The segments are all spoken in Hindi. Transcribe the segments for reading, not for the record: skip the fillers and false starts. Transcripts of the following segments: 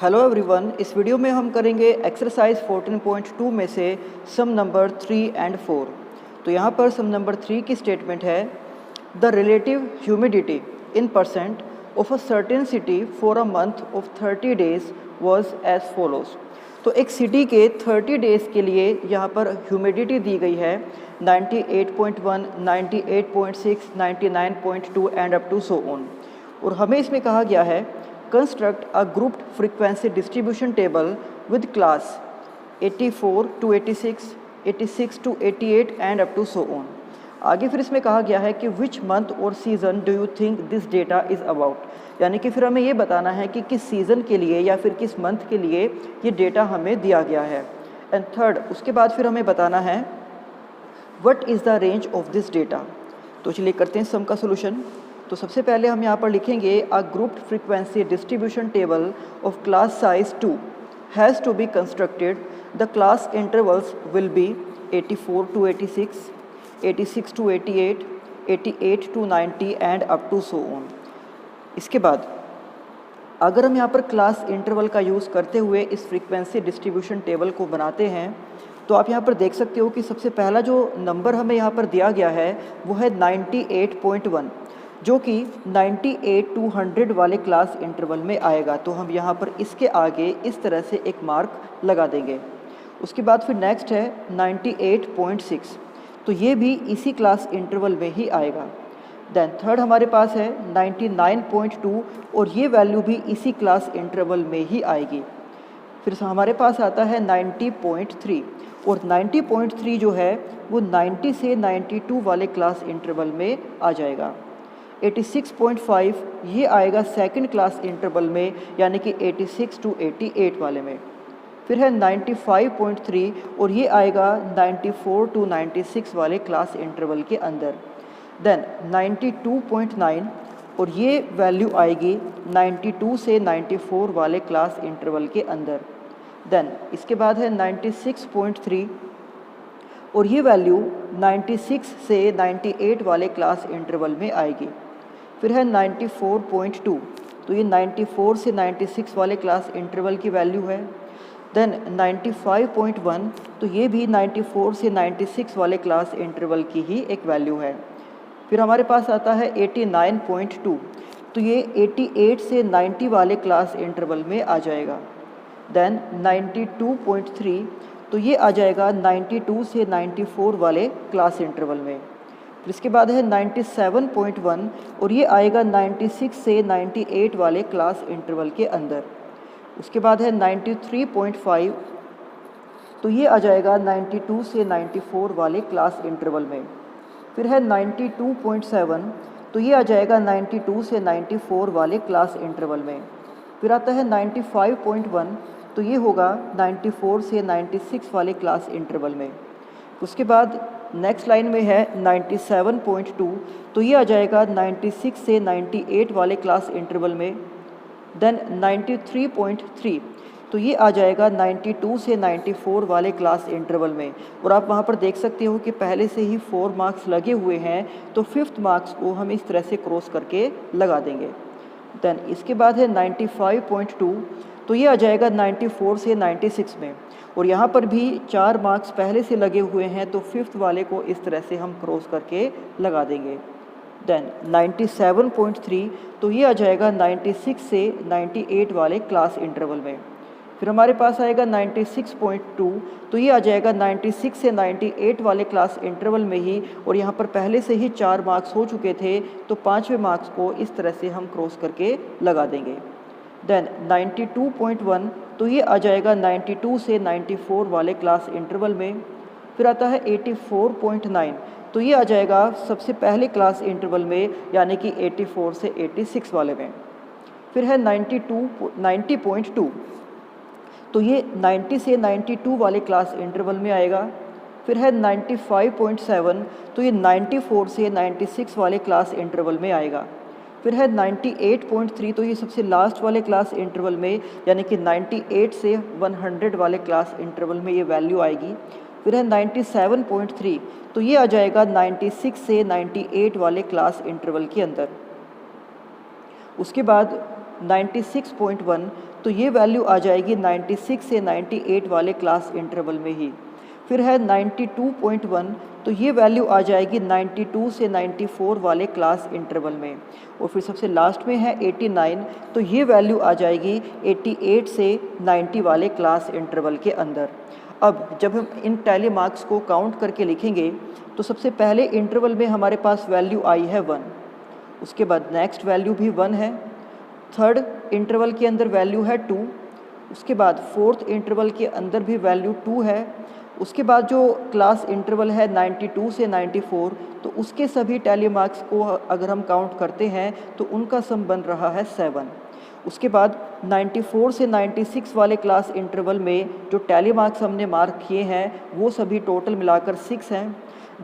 हेलो एवरीवन, इस वीडियो में हम करेंगे एक्सरसाइज 14.2 में से सम नंबर 3 एंड 4। तो यहाँ पर सम नंबर 3 की स्टेटमेंट है the relative humidity in percent of a certain city for a month of 30 days was as follows. तो एक सिटी के 30 डेज़ के लिए यहाँ पर ह्यूमिडिटी दी गई है 98.1, 98.6, 99.2 and up to so on. और हमें इसमें कहा गया है construct a grouped frequency distribution table with class 84 to 86, 86 to 88 and up to so on. आगे फिर इसमें कहा गया है कि विच मंथ और season do you think this data is about, यानी कि फिर हमें ये बताना है कि किस सीज़न के लिए या फिर किस मंथ के लिए ये डेटा हमें दिया गया है। एंड थर्ड, उसके बाद फिर हमें बताना है what is the range of this data. तो चलिए करते हैं सम का सोल्यूशन। तो सबसे पहले हम यहाँ पर लिखेंगे a grouped frequency distribution table of class size 2 has to be constructed. The class intervals will be 84 to 86, 86 to 88, 88 to 90 and up to so on. इसके बाद अगर हम यहाँ पर क्लास इंटरवल का यूज़ करते हुए इस फ्रीक्वेंसी डिस्ट्रीब्यूशन टेबल को बनाते हैं तो आप यहाँ पर देख सकते हो कि सबसे पहला जो नंबर हमें यहाँ पर दिया गया है वो है 98.1, जो कि 98 to 100 वाले क्लास इंटरवल में आएगा। तो हम यहाँ पर इसके आगे इस तरह से एक मार्क लगा देंगे। उसके बाद फिर नेक्स्ट है 98.6, तो ये भी इसी क्लास इंटरवल में ही आएगा। देन थर्ड हमारे पास है 99.2 और ये वैल्यू भी इसी क्लास इंटरवल में ही आएगी। फिर हमारे पास आता है 90.3 और 90.3 जो है वो 90 से 92 वाले क्लास इंटरवल में आ जाएगा। 86.5 ये आएगा सेकंड क्लास इंटरवल में, यानी कि 86 to 88 वाले में। फिर है 95.3 और ये आएगा 94 to 96 वाले क्लास इंटरवल के अंदर। देन 92.9 और ये वैल्यू आएगी 92 से 94 वाले क्लास इंटरवल के अंदर। देन इसके बाद है 96.3 और ये वैल्यू 96 से 98 वाले क्लास इंटरवल में आएगी। फिर है 94.2, तो ये 94 से 96 वाले क्लास इंटरवल की वैल्यू है। देन 95.1, तो ये भी 94 से 96 वाले क्लास इंटरवल की ही एक वैल्यू है। फिर हमारे पास आता है 89.2, तो ये 88 से 90 वाले क्लास इंटरवल में आ जाएगा। देन 92.3, तो ये आ जाएगा 92 से 94 वाले क्लास इंटरवल में। फिर इसके बाद है 97.1 और ये आएगा 96 से 98 वाले क्लास इंटरवल के अंदर। उसके बाद है 93.5, तो ये आ जाएगा 92 से 94 वाले क्लास इंटरवल में। फिर है 92.7, तो ये आ जाएगा 92 से 94 वाले क्लास इंटरवल में। फिर आता है 95.1, तो ये होगा 94 से 96 वाले क्लास इंटरवल में। उसके बाद नेक्स्ट लाइन में है 97.2, तो ये आ जाएगा 96 से 98 वाले क्लास इंटरवल में। देन 93.3, तो ये आ जाएगा 92 से 94 वाले क्लास इंटरवल में। और आप वहाँ पर देख सकते हो कि पहले से ही 4 मार्क्स लगे हुए हैं, तो 5th मार्क्स को हम इस तरह से क्रॉस करके लगा देंगे। देन इसके बाद है 95.2, तो ये आ जाएगा 94 से 96 में, और यहाँ पर भी 4 मार्क्स पहले से लगे हुए हैं, तो 5th वाले को इस तरह से हम क्रॉस करके लगा देंगे। देन 97.3, तो ये आ जाएगा 96 से 98 वाले क्लास इंटरवल में। फिर हमारे पास आएगा 96.2, तो ये आ जाएगा 96 से 98 वाले क्लास इंटरवल में ही, और यहाँ पर पहले से ही 4 मार्क्स हो चुके थे, तो 5वें मार्क्स को इस तरह से हम क्रॉस करके लगा देंगे। देन 92.1, तो ये आ जाएगा 92 से 94 वाले क्लास इंटरवल में। फिर आता है 84.9, तो ये आ जाएगा सबसे पहले क्लास इंटरवल में, यानी कि 84 से 86 वाले में। फिर है 90.2, तो ये 90 से 92 वाले क्लास इंटरवल में आएगा। फिर है 95.7, तो ये 94 से 96 वाले क्लास इंटरवल में आएगा। फिर है 98.3, तो ये सबसे लास्ट वाले क्लास इंटरवल में, यानी कि 98 से 100 वाले क्लास इंटरवल में ये वैल्यू आएगी। फिर है 97.3, तो ये आ जाएगा 96 से 98 वाले क्लास इंटरवल के अंदर। उसके बाद 96.1, तो ये वैल्यू आ जाएगी 96 से 98 वाले क्लास इंटरवल में ही। फिर है 92.1, तो ये वैल्यू आ जाएगी 92 से 94 वाले क्लास इंटरवल में। और फिर सबसे लास्ट में है 89, तो ये वैल्यू आ जाएगी 88 से 90 वाले क्लास इंटरवल के अंदर। अब जब हम इन टैली मार्क्स को काउंट करके लिखेंगे तो सबसे पहले इंटरवल में हमारे पास वैल्यू आई है 1, उसके बाद नेक्स्ट वैल्यू भी 1 है, थर्ड इंटरवल के अंदर वैल्यू है 2, उसके बाद फोर्थ इंटरवल के अंदर भी वैल्यू 2 है, उसके बाद जो क्लास इंटरवल है 92 से 94, तो उसके सभी टैली मार्क्स को अगर हम काउंट करते हैं तो उनका सम बन रहा है 7। उसके बाद 94 से 96 वाले क्लास इंटरवल में जो टैली मार्क्स हमने मार्क किए हैं वो सभी टोटल मिलाकर 6 हैं।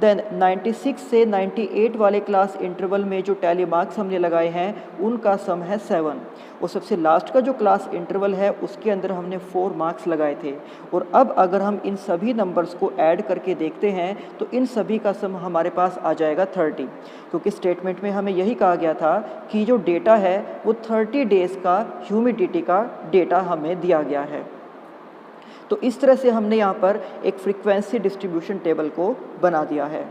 देन 96 से 98 वाले क्लास इंटरवल में जो टैली मार्क्स हमने लगाए हैं उनका सम है 7। और सबसे लास्ट का जो क्लास इंटरवल है उसके अंदर हमने 4 मार्क्स लगाए थे। और अब अगर हम इन सभी नंबर्स को ऐड करके देखते हैं तो इन सभी का सम हमारे पास आ जाएगा 30, क्योंकि स्टेटमेंट में हमें यही कहा गया था कि जो डेटा है वो 30 डेज़ का ह्यूमिडिटी का डेटा हमें दिया गया है। तो इस तरह से हमने यहाँ पर एक फ्रीक्वेंसी डिस्ट्रीब्यूशन टेबल को बना दिया है।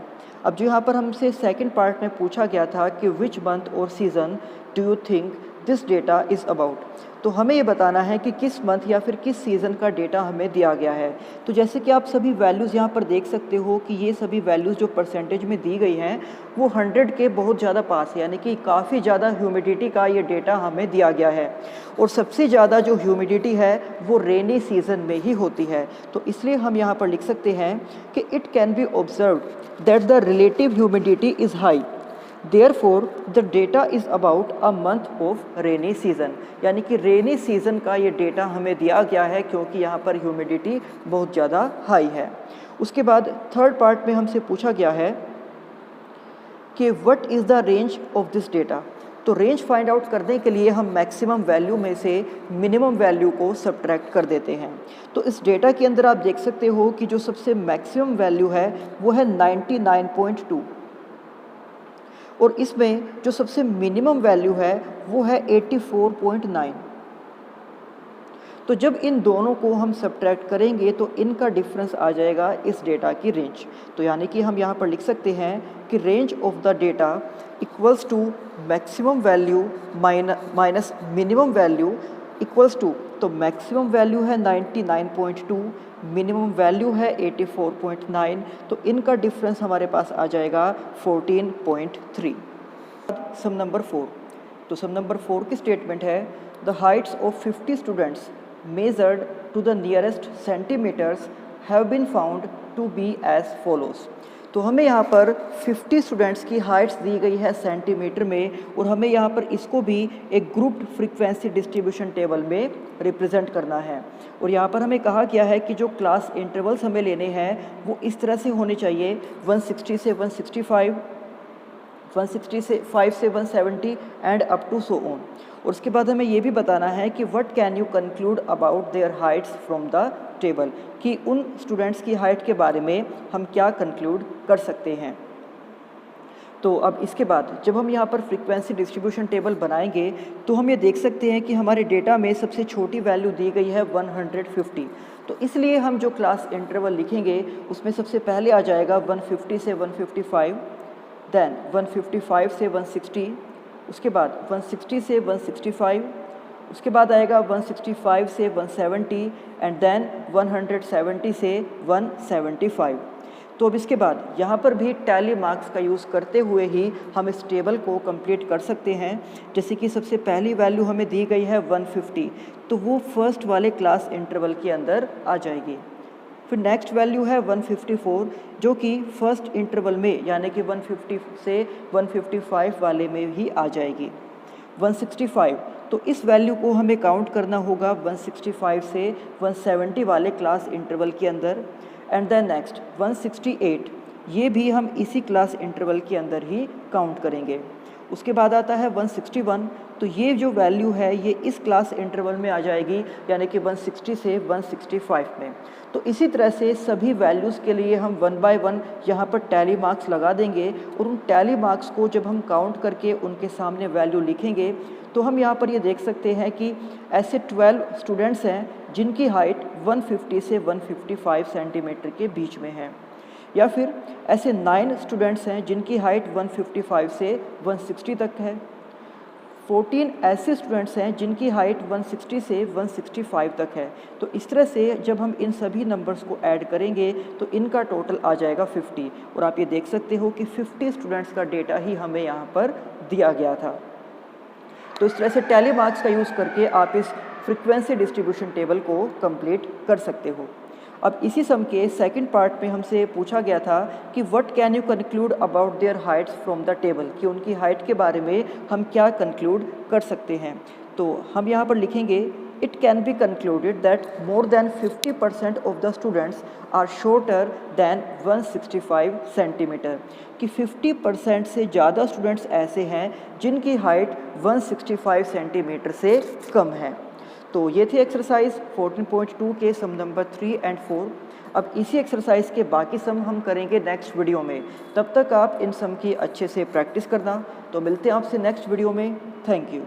अब जो यहाँ पर हमसे सेकंड पार्ट में पूछा गया था कि विच मंथ और season do you think this data is about, तो हमें ये बताना है कि किस मंथ या फिर किस सीज़न का डेटा हमें दिया गया है। तो जैसे कि आप सभी वैल्यूज़ यहाँ पर देख सकते हो कि ये सभी वैल्यूज़ जो परसेंटेज में दी गई हैं वो 100 के बहुत ज़्यादा पास है, यानी कि काफ़ी ज़्यादा ह्यूमिडिटी का ये डेटा हमें दिया गया है। और सबसे ज़्यादा जो ह्यूमिडिटी है वो रेनी सीज़न में ही होती है। तो इसलिए हम यहाँ पर लिख सकते हैं कि it can B observe that the relative humidity is high, Therefore, the data is about a month of rainy season, यानी कि रेनी सीज़न का ये डेटा हमें दिया गया है क्योंकि यहाँ पर ह्यूमिडिटी बहुत ज़्यादा हाई है। उसके बाद थर्ड पार्ट में हमसे पूछा गया है कि what is the range of this data. तो रेंज फाइंड आउट करने के लिए हम मैक्सिमम वैल्यू में से मिनिमम वैल्यू को सब्ट्रैक्ट कर देते हैं। तो इस डेटा के अंदर आप देख सकते हो कि जो सबसे मैक्सिमम वैल्यू है वो है 99.2 और इसमें जो सबसे मिनिमम वैल्यू है वो है 84.9। तो जब इन दोनों को हम सब्ट्रैक्ट करेंगे तो इनका डिफरेंस आ जाएगा इस डेटा की रेंज। तो यानी कि हम यहाँ पर लिख सकते हैं कि range of the data equals to maximum value minus minimum value equals to, तो मैक्सिमम वैल्यू है 99.2, मिनिमम वैल्यू है 84.9, तो इनका डिफरेंस हमारे पास आ जाएगा 14.3। सम नंबर 4, तो सम नंबर 4 की स्टेटमेंट है the heights of 50 students measured to the nearest centimeters have been found to be as follows. तो हमें यहाँ पर 50 स्टूडेंट्स की हाइट्स दी गई है सेंटीमीटर में और हमें यहाँ पर इसको भी एक ग्रुप्ड फ्रीक्वेंसी डिस्ट्रीब्यूशन टेबल में रिप्रेजेंट करना है। और यहाँ पर हमें कहा गया है कि जो क्लास इंटरवल्स हमें लेने हैं वो इस तरह से होने चाहिए 160 से 165, 160 से 5 से 170 and up to so on. और उसके बाद हमें ये भी बताना है कि what can you conclude about their heights from the table, कि उन स्टूडेंट्स की हाइट के बारे में हम क्या कंक्लूड कर सकते हैं। तो अब इसके बाद जब हम यहाँ पर फ्रीक्वेंसी डिस्ट्रीब्यूशन टेबल बनाएंगे तो हम ये देख सकते हैं कि हमारे डेटा में सबसे छोटी वैल्यू दी गई है 150। तो इसलिए हम जो क्लास इंटरवल लिखेंगे उसमें सबसे पहले आ जाएगा 150 से 155, देन 155 से 160, उसके बाद 160 से 165, उसके बाद आएगा 165 से 170 एंड देन 170 से 175। तो अब इसके बाद यहाँ पर भी टैली मार्क्स का यूज़ करते हुए ही हम इस टेबल को कंप्लीट कर सकते हैं। जैसे कि सबसे पहली वैल्यू हमें दी गई है 150, तो वो फर्स्ट वाले क्लास इंटरवल के अंदर आ जाएगी। फिर नेक्स्ट वैल्यू है 154 जो कि फर्स्ट इंटरवल में यानी कि 150 से 155 वाले में ही आ जाएगी। 165, तो इस वैल्यू को हमें काउंट करना होगा 165 से 170 वाले क्लास इंटरवल के अंदर। एंड देन नेक्स्ट 168, ये भी हम इसी क्लास इंटरवल के अंदर ही काउंट करेंगे। उसके बाद आता है 161, तो ये जो वैल्यू है ये इस क्लास इंटरवल में आ जाएगी यानी कि 160 से 165 में। तो इसी तरह से सभी वैल्यूज़ के लिए हम 1 बाय 1 यहाँ पर टैली मार्क्स लगा देंगे और उन टैली मार्क्स को जब हम काउंट करके उनके सामने वैल्यू लिखेंगे तो हम यहाँ पर ये देख सकते हैं कि ऐसे 12 स्टूडेंट्स हैं जिनकी हाइट 150 से 155 सेंटीमीटर के बीच में है, या फिर ऐसे 9 स्टूडेंट्स हैं जिनकी हाइट 155 से 160 तक है। 14 ऐसे स्टूडेंट्स हैं जिनकी हाइट 160 से 165 तक है। तो इस तरह से जब हम इन सभी नंबर्स को ऐड करेंगे तो इनका टोटल आ जाएगा 50, और आप ये देख सकते हो कि 50 स्टूडेंट्स का डेटा ही हमें यहाँ पर दिया गया था। तो इस तरह से टैली मार्क्स का यूज़ करके आप इस फ्रीक्वेंसी डिस्ट्रीब्यूशन टेबल को कंप्लीट कर सकते हो। अब इसी सम के सेकंड पार्ट में हमसे पूछा गया था कि what can you conclude about their heights from the table, कि उनकी हाइट के बारे में हम क्या कंक्लूड कर सकते हैं। तो हम यहाँ पर लिखेंगे it can be concluded that more than 50% of the students are shorter than 165 centimeter, कि 50% से ज़्यादा स्टूडेंट्स ऐसे हैं जिनकी हाइट 165 सेंटीमीटर से कम है। तो ये थे एक्सरसाइज 14.2 के सम नंबर 3 एंड 4। अब इसी एक्सरसाइज के बाकी सम हम करेंगे नेक्स्ट वीडियो में। तब तक आप इन सम की अच्छे से प्रैक्टिस करना। तो मिलते हैं आपसे नेक्स्ट वीडियो में। Thank you.